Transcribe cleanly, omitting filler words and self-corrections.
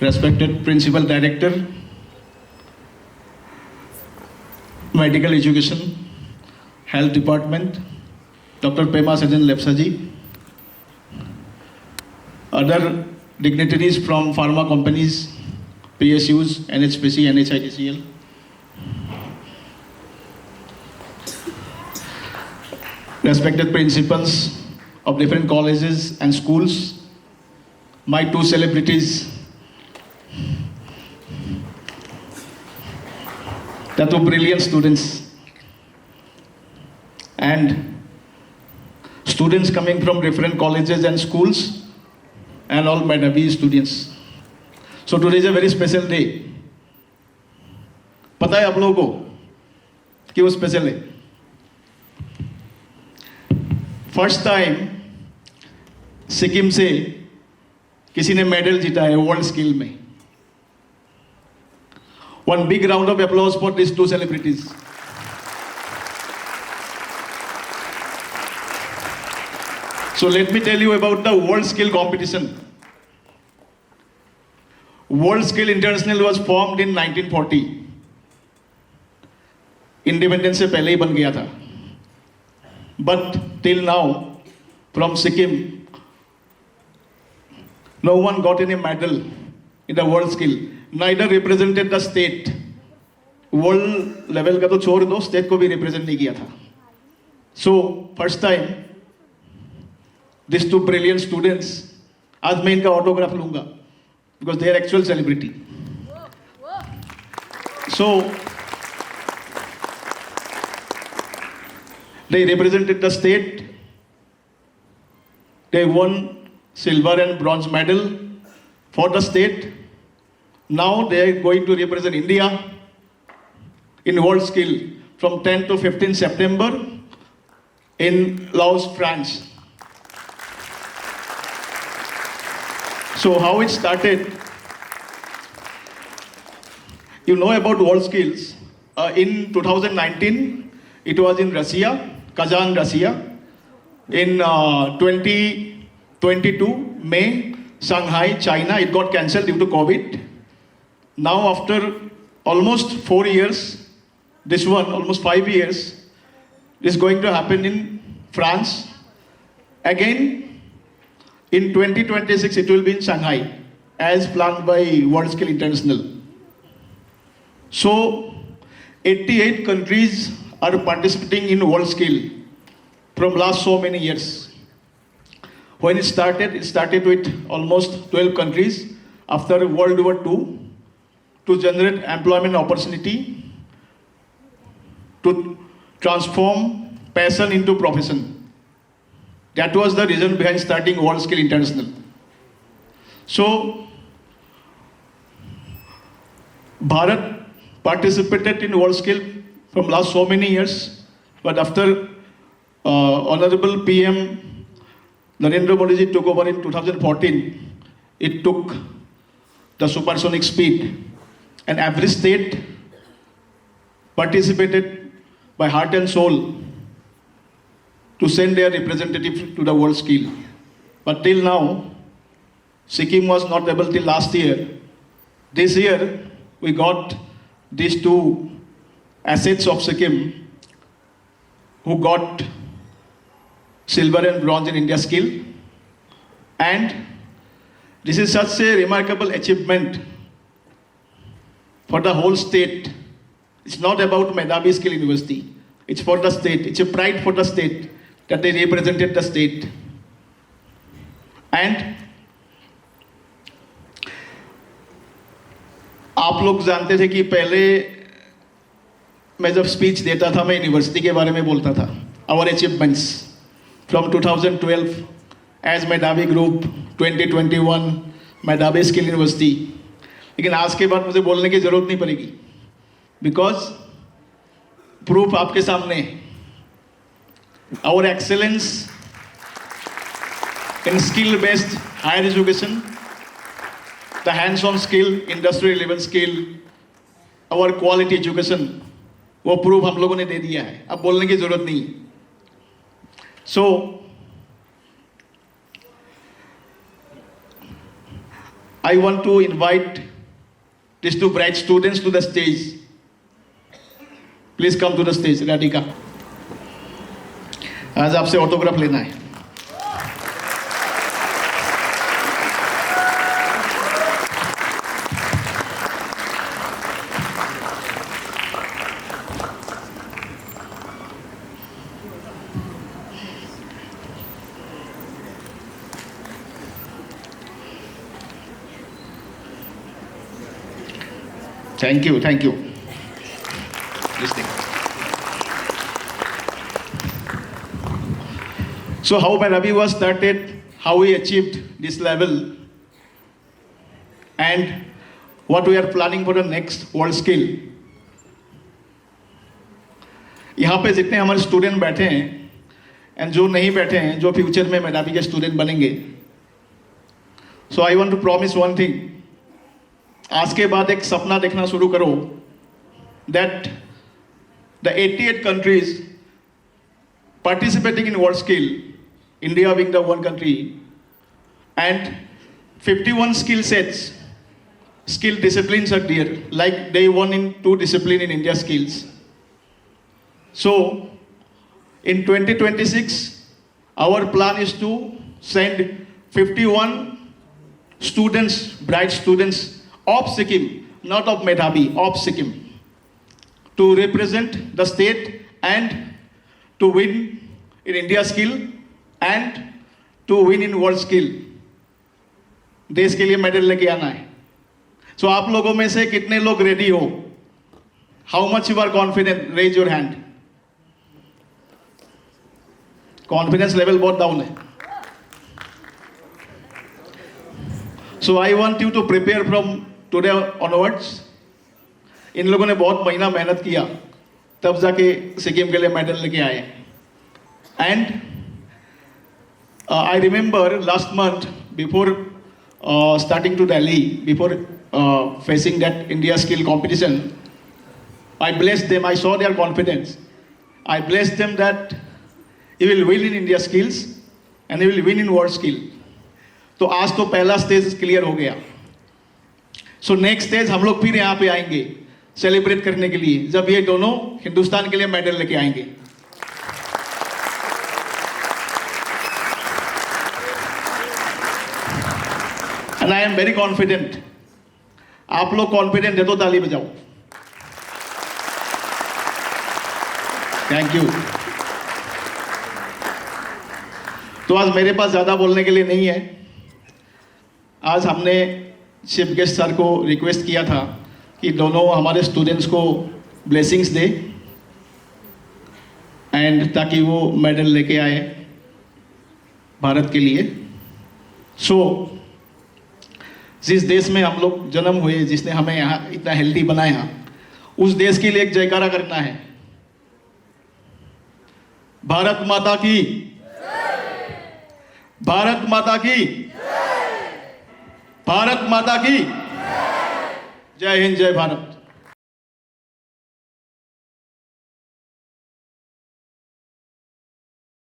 respected Principal Director, Medical Education, Health Department, Dr. Pema Sajan Lepsaji, other dignitaries from pharma companies, PSUs, NHPC, NHITCL, respected principals of different colleges and schools, my two celebrities, the two brilliant students, and students coming from different colleges and schools, and all Madhavi students. So today is a very special day. पता है आप लोगों को कि वो special है? First time Sikkim से किसी ने मेडल जीता है वर्ल्ड स्किल में. One big round of applause for these two celebrities. So let me tell you about the World Skill Competition. World Skill International was formed in 1940. Independence से पहले ही बन गया था. But till now, from Sikkim, no one got any medal in the World Skill. Neither represented the state. World level का तो छोड़ दो, state को भी represent नहीं किया था. So first time, these two brilliant students, आज मैं इनका autograph लूँगा, because they are actual celebrity. So they represented the state. They won silver and bronze medal for the state. Now they are going to represent India in World Skill from 10 to 15 September in Laos, France. So how it started, you know about World Skills. In 2019, it was in Russia, Kazan, Russia. In 2022, May, Shanghai, China, it got cancelled due to COVID. Now after almost 4 years, this one, almost 5 years, is going to happen in France. Again, in 2026, it will be in Shanghai, as planned by World Skill International. So, 88 countries are participating in World Skill from last so many years. When it started with almost 12 countries after World War II to generate employment opportunity, to transform passion into profession. That was the reason behind starting World Skill International. So, Bharat participated in World Skill from last so many years, but after Honorable PM Narendra Modi ji took over in 2014, it took the supersonic speed, and every state participated by heart and soul to send their representative to the World Skill. But till now, Sikkim was not able till last year. This year, we got these two assets of Sikkim who got silver and bronze in India Skill. And this is such a remarkable achievement for the whole state. It's not about Medhavi Skill University. It's for the state. It's a pride for the state that they represented the state. And आप लोग जानते थे कि पहले मैं जब speech देता था, मैं यूनिवर्सिटी के बारे में बोलता था. Our achievements from 2012 as Medhavi Group, 2021 Medhavi Skill University. लेकिन आज के बाद मुझे बोलने की जरूरत नहीं पड़ेगी, बिकॉज प्रूफ आपके सामने. Our excellence in skill-based higher education, the hands-on skill, industry level skill, our quality education, वो प्रूफ हम लोगों ने दे दिया है. अब बोलने की जरूरत नहीं. So I want to invite these two bright students to the stage. Please come to the stage, Radhika. आज आपसे ऑटोग्राफ लेना है. Thank you, thank you. Please take. So how my Ravi was started, how we achieved this level, and what we are planning for the next world skill. यहाँ पे जितने हमारे student बैठे हैं एंड जो नहीं बैठे हैं, जो फ्यूचर में मेधावी के स्टूडेंट बनेंगे, so I want to promise one thing. आज के बाद एक सपना देखना शुरू करो that the 88 countries participating in world skill, India being the one country, and 51 skill sets, skill disciplines are there, like they won in 2 disciplines in India skills. So in 2026, our plan is to send 51 students, bright students of Sikkim, not of Medhabi, of Sikkim, to represent the state and to win in India skill and to win in world skill. देश के लिए medal लेके आना है. So आप लोगों में से कितने लोग रेडी हो? How much you are confident? Raise your hand. Confidence level बहुत डाउन है. So I want you to prepare from today onwards. इन लोगों ने बहुत महीना मेहनत किया, तब जाके सिक्किम के लिए मेडल लेके आए. And I remember last month, before starting to Delhi, before facing that India skill competition, I blessed them. I saw their confidence. I blessed them that you will win in India skills and you will win in world skill. तो आज तो पहला stage clear हो गया. So next stage हम लोग फिर यहाँ पे आएंगे सेलिब्रेट करने के लिए, जब ये दोनों हिंदुस्तान के लिए मेडल लेके आएंगे. And I am very confident. आप लोग कॉन्फिडेंट है तो ताली बजाओ. Thank you. तो आज मेरे पास ज़्यादा बोलने के लिए नहीं है. आज हमने चीफ गेस्ट सर को रिक्वेस्ट किया था कि दोनों हमारे स्टूडेंट्स को ब्लेसिंग्स दे एंड ताकि वो मेडल लेके आए भारत के लिए. सो जिस देश में हम लोग जन्म हुए, जिसने हमें यहाँ इतना हेल्दी बनाया, उस देश के लिए एक जयकारा करना है. भारत माता की, भारत माता की, भारत माता की जय हिंद, जय भारत.